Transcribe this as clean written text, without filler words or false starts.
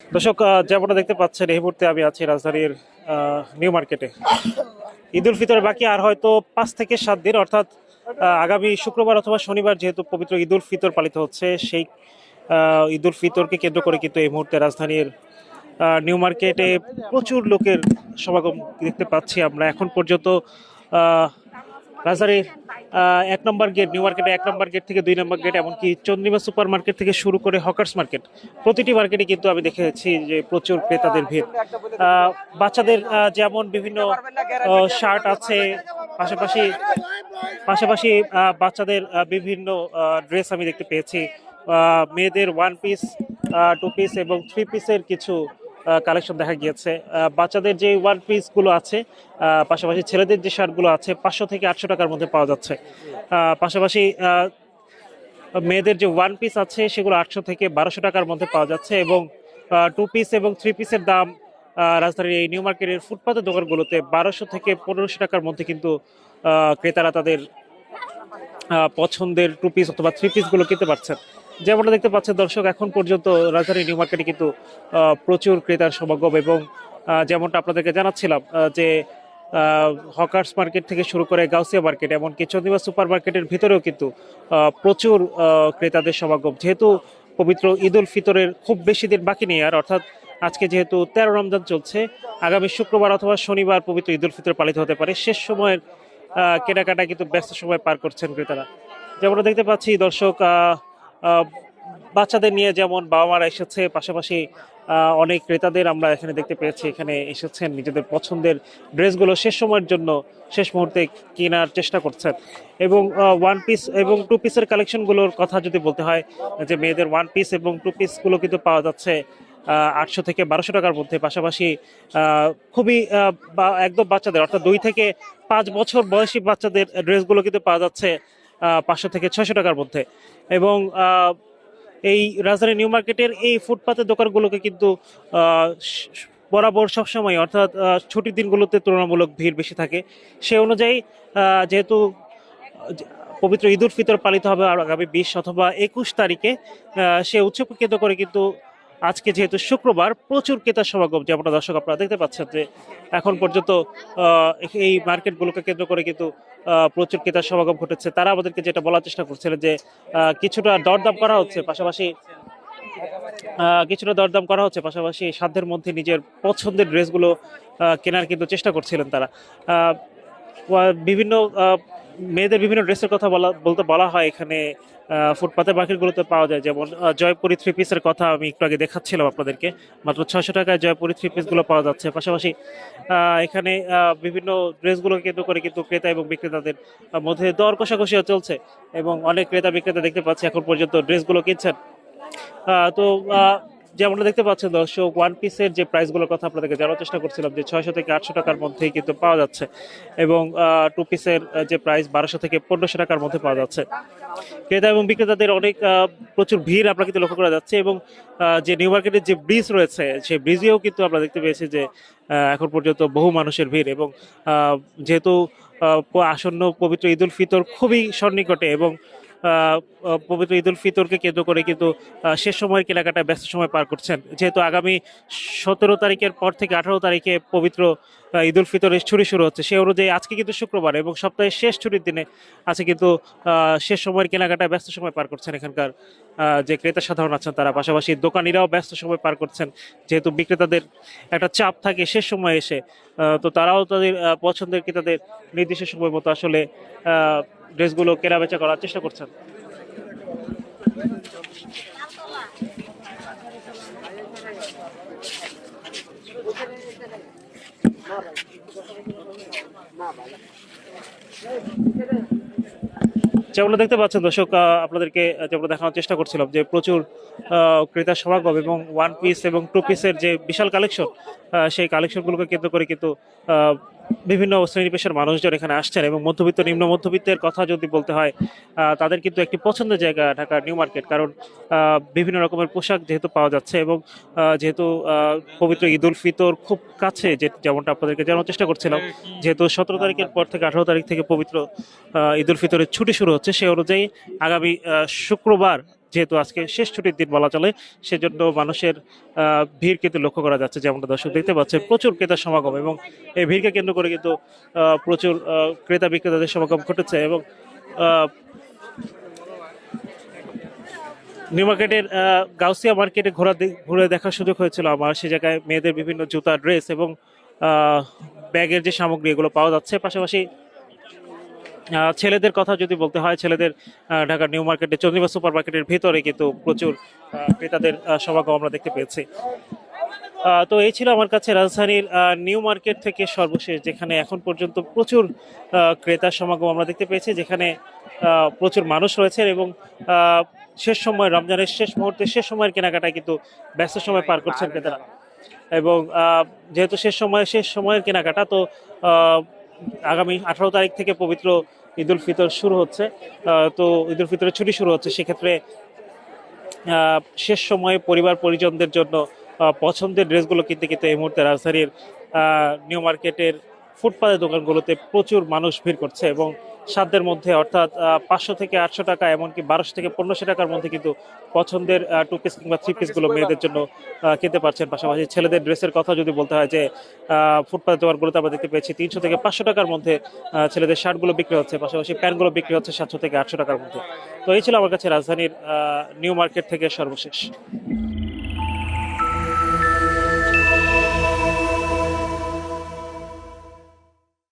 দর্শক, যেমনটা দেখতে পাচ্ছেন এই মুহূর্তে আমি আছি রাজধানীর নিউ মার্কেটে। ঈদ উল ফিতর বাকি আর হয়তো 5 থেকে 7 দিন, অর্থাৎ আগামী শুক্রবার অথবা শনিবার যেহেতু পবিত্র ঈদ উল ফিতর পালিত হচ্ছে, সেই ঈদ উল ফিতরকে কেন্দ্র করে কিন্তু এই মুহূর্তে রাজধানীর নিউ মার্কেটে প্রচুর লোকের সমাগম দেখতে পাচ্ছি আমরা এখন পর্যন্ত। আহ, রাজধানীর 1 নম্বর গেট, নিউ মার্কেটে 1 নম্বর গেট থেকে 2 নম্বর গেট, এমনকি চন্দ্রিমা সুপার মার্কেট থেকে শুরু করে হকার্স মার্কেট, প্রতিটি মার্কেটে কিন্তু আমি দেখেছি যে প্রচুর ক্রেতাদের ভিড়। বাচ্চাদের যেমন বিভিন্ন শার্ট আছে, পাশাপাশি পাশাপাশি বাচ্চাদের বিভিন্ন ড্রেস আমি দেখতে পেয়েছি। মেয়েদের 1 পিস, 2 পিস এবং 3 পিসের কিছু কালেকশন দেখা গিয়েছে। বাচ্চাদের যে 1 পিস গুলো আছে, পাশাপাশি ছেলেদের যে শার্টগুলো আছে 500 থেকে 800 টাকার মধ্যে পাওয়া যাচ্ছে। পাশাপাশি মেয়েদের যে 1 পিস আছে সেগুলো 800 থেকে 1200 টাকার মধ্যে পাওয়া যাচ্ছে, এবং 2 পিস এবং 3 পিসের দাম রাজধানীর এই নিউ মার্কেটের ফুটপাতের দোকানগুলোতে 1200 থেকে 1500 টাকার মধ্যে কিন্তু ক্রেতারা তাদের পছন্দের 2 পিস অথবা 3 পিস গুলো কিনতে পারছেন। যেমনটা দেখতে পাচ্ছেন দর্শক, এখন পর্যন্ত রাজধানী নিউ মার্কেটে কিন্তু প্রচুর ক্রেতার সমাগম, এবং যেমনটা আপনাদেরকে জানাচ্ছিলাম যে হকার্স মার্কেট থেকে শুরু করে গাউসিয়া মার্কেট, এমনকি চন্দ্রিমা সুপার মার্কেটের ভিতরেও কিন্তু প্রচুর ক্রেতাদের সমাগম। যেহেতু পবিত্র ঈদ উল ফিতরের খুব বেশি দিন বাকি নেই আর, অর্থাৎ আজকে যেহেতু 13 রমজান চলছে, আগামী শুক্রবার অথবা শনিবার পবিত্র ঈদ উল ফিতর পালিত হতে পারে। শেষ সময়ের কেনাকাটা কিন্তু ব্যস্ত সময় পার করছেন ক্রেতারা। যেমনটা দেখতে পাচ্ছি দর্শক, আহ, বাচ্চাদের নিয়ে যেমন বাবা মারা এসেছে, পাশাপাশি অনেক ক্রেতাদের আমরা এখানে দেখতে পেয়েছি, এখানে এসেছেন নিজেদের পছন্দের ড্রেসগুলো শেষ সময়ের জন্য শেষ মুহূর্তে কেনার চেষ্টা করছেন। এবং 1 পিস এবং 2 পিসের কালেকশনগুলোর কথা যদি বলতে হয়, যে মেয়েদের 1 পিস এবং 2 পিসগুলো কিন্তু পাওয়া যাচ্ছে 800 থেকে 1200 টাকার মধ্যে। পাশাপাশি খুবই একদম বাচ্চাদের, অর্থাৎ 2 থেকে 5 বছর বয়সী বাচ্চাদের ড্রেসগুলো কিন্তু পাওয়া যাচ্ছে 500 থেকে 600 টাকার মধ্যে। এবং এই রাজধানী নিউ মার্কেটের এই ফুটপাতের দোকানগুলোকে কিন্তু বরাবর সবসময়, অর্থাৎ ছুটির দিনগুলোতে তুলনামূলক ভিড় বেশি থাকে। সে অনুযায়ী যেহেতু পবিত্র ঈদ উল ফিতর পালিত হবে আর আগামী 20 অথবা 21 তারিখে, সে উৎসবকে কেন্দ্র করে কিন্তু আজকে যেহেতু শুক্রবার প্রচুর ক্রেতার সমাগম। যেমনটা দর্শক আপনারা দেখতে পাচ্ছেন যে এখন পর্যন্ত এই মার্কেটগুলোকে কেন্দ্র করে কিন্তু প্রচুর ক্রেতার সমাগম ঘটেছে। তারা আমাদেরকে যেটা বলার চেষ্টা করছিলেন যে কিছুটা দরদাম করা হচ্ছে, পাশাপাশি পাশাপাশি সাধ্যের মধ্যে নিজের পছন্দের ড্রেসগুলো কেনার কিন্তু চেষ্টা করছিলেন তারা। আহ, বিভিন্ন মেয়েদের বিভিন্ন ড্রেসের কথা বলতে বলা হয় এখানে ফুটপাতের মার্কেটগুলোতে পাওয়া যায়। যেমন জয়পুরি 3 পিসের কথা আমি একটু আগে দেখাচ্ছিলাম আপনাদেরকে, মাত্র 600 টাকায় জয়পুরি 3 পিসগুলো পাওয়া যাচ্ছে। পাশাপাশি এখানে বিভিন্ন ড্রেসগুলো কেন্দ্র করে কিন্তু ক্রেতা এবং বিক্রেতাদের মধ্যে দর কষাকষিও চলছে, এবং অনেক ক্রেতা বিক্রেতা দেখতে পাচ্ছি এখন পর্যন্ত ড্রেসগুলো কিনছেন। তো যেমনটা দেখতে পাচ্ছেন দর্শক, 1 পিসের যে প্রাইসগুলোর কথা আপনাদেরকে জানার চেষ্টা করছিলাম যে 600 থেকে 800 টাকার মধ্যেই কিন্তু পাওয়া যাচ্ছে, এবং 2 পিসের যে প্রাইস 1200 থেকে 1500 টাকার মধ্যে পাওয়া যাচ্ছে। ক্রেতা এবং বিক্রেতাদের অনেক প্রচুর ভিড় আমরা কিন্তু লক্ষ্য করা যাচ্ছে, এবং যে নিউ মার্কেটের যে ব্রিজ রয়েছে সেই ব্রিজেও কিন্তু আমরা দেখতে পেয়েছি যে এখন পর্যন্ত বহু মানুষের ভিড়। এবং যেহেতু আসন্ন পবিত্র ঈদ উল ফিতর খুবই সন্নিকটে, এবং পবিত্র ঈদ উল ফিতরকে কেন্দ্র করে কিন্তু শেষ সময়ের কেনাকাটায় ব্যস্ত সময় পার করছেন। যেহেতু আগামী 17 তারিখের পর থেকে 18 তারিখে পবিত্র ঈদ উল ফিতরের ছুটি শুরু হচ্ছে, সেই অনুযায়ী আজকে কিন্তু শুক্রবার এবং সপ্তাহের শেষ ছুটির দিনে আছে কিন্তু শেষ সময়ের কেনাকাটায় ব্যস্ত সময় পার করছেন এখানকার যে ক্রেতা সাধারণ আছেন তারা। পাশাপাশি দোকানিরাও ব্যস্ত সময় পার করছেন, যেহেতু বিক্রেতাদের একটা চাপ থাকে শেষ সময় এসে। তো তারাও তাদের পছন্দের ক্রেতাদের নির্দিষ্ট সময় মতো আসলে ড্রেসগুলো কেনা বেচা করার চেষ্টা করছেন। যেমন দেখতে পাচ্ছেন দর্শক, আপনাদেরকে যেমন দেখানোর চেষ্টা করছিলাম যে প্রচুর ক্রেতার সমাগম, এবং 1 পিস এবং 2 পিসের যে বিশাল কালেকশন, সেই কালেকশনগুলোকে কেন্দ্র করে কিন্তু বিভিন্ন শ্রেণী পেশার মানুষজন এখানে আসছেন। এবং মধ্যবিত্ত নিম্ন মধ্যবিত্তের কথা যদি বলতে হয়, তাদের কিন্তু একটি পছন্দের জায়গা ঢাকার নিউ মার্কেট, কারণ বিভিন্ন রকমের পোশাক যেহেতু পাওয়া যাচ্ছে, এবং যেহেতু পবিত্র ঈদ উল ফিতর খুব কাছে, যেমনটা আপনাদেরকে জানার চেষ্টা করছিলাম, যেহেতু 17 তারিখের পর থেকে 18 তারিখ থেকে পবিত্র ঈদ উল ফিতরের ছুটি শুরু হচ্ছে, সেই অনুযায়ী আগামী শুক্রবার যেহেতু আজকে শেষ ছুটির দিন বলা চলে, সেজন্য মানুষের ভিড় কিন্তু লক্ষ্য করা যাচ্ছে। যেমনটা দর্শক দেখতে পাচ্ছেন, প্রচুর ক্রেতার সমাগম, এবং এই ভিড়কে কেন্দ্র করে কিন্তু প্রচুর ক্রেতা বিক্রেতাদের সমাগম ঘটেছে। এবং আহ, নিউ মার্কেটের গাউসিয়া মার্কেটে ঘুরে দেখার সুযোগ হয়েছিল আমার। সে জায়গায় মেয়েদের বিভিন্ন জুতা, ড্রেস এবং ব্যাগের যে সামগ্রী এগুলো পাওয়া যাচ্ছে। পাশাপাশি ছেলেদের কথা যদি বলতে হয়, ছেলেদের ঢাকার নিউ মার্কেটে চন্দ্রিমা সুপার মার্কেটের ভিতরে কিন্তু প্রচুর ক্রেতাদের সমাগম আমরা দেখতে পেয়েছি। তো এই ছিল আমার কাছে রাজধানীর নিউ মার্কেট থেকে সর্বশেষ, যেখানে এখন পর্যন্ত প্রচুর ক্রেতার সমাগম আমরা দেখতে পেয়েছি, যেখানে প্রচুর মানুষ রয়েছে। এবং শেষ সময়, রমজানের শেষ মুহূর্তে শেষ সময়ের কেনাকাটায় কিন্তু ব্যস্ত সময় পার করছেন ক্রেতারা। এবং যেহেতু শেষ সময়ের কেনাকাটা, তো আহ, আগামী 18 তারিখ থেকে পবিত্র ঈদ উল ফিতর শুরু হচ্ছে। তো ঈদ উল ফিতরের ছুটি শুরু হচ্ছে, সেক্ষেত্রে শেষ সময়ে পরিবার পরিজনদের জন্য পছন্দের ড্রেসগুলো কিনতে কিনতে এই মুহূর্তে রাজধানীর নিউ মার্কেটের ফুটপাতের দোকানগুলোতে প্রচুর মানুষ ভিড় করছে। এবং সাধ্যের মধ্যে, অর্থাৎ 500 থেকে 800 টাকা, এমনকি 1200 থেকে 1500 টাকার মধ্যে কিন্তু পছন্দের টু পিস কিংবা থ্রি পিসগুলো মেয়েদের জন্য কিনতে পারছেন। পাশাপাশি ছেলেদের ড্রেসের কথা যদি বলতে হয়, যে ফুটপাতের দোকানগুলোতে আমরা দেখতে পেয়েছি 300 থেকে 500 টাকার মধ্যে ছেলেদের শার্টগুলো বিক্রি হচ্ছে, পাশাপাশি প্যান্টগুলো বিক্রি হচ্ছে 700 থেকে 800 টাকার মধ্যে। তো এই ছিল আমার কাছে রাজধানীর নিউ মার্কেট থেকে সর্বশেষ।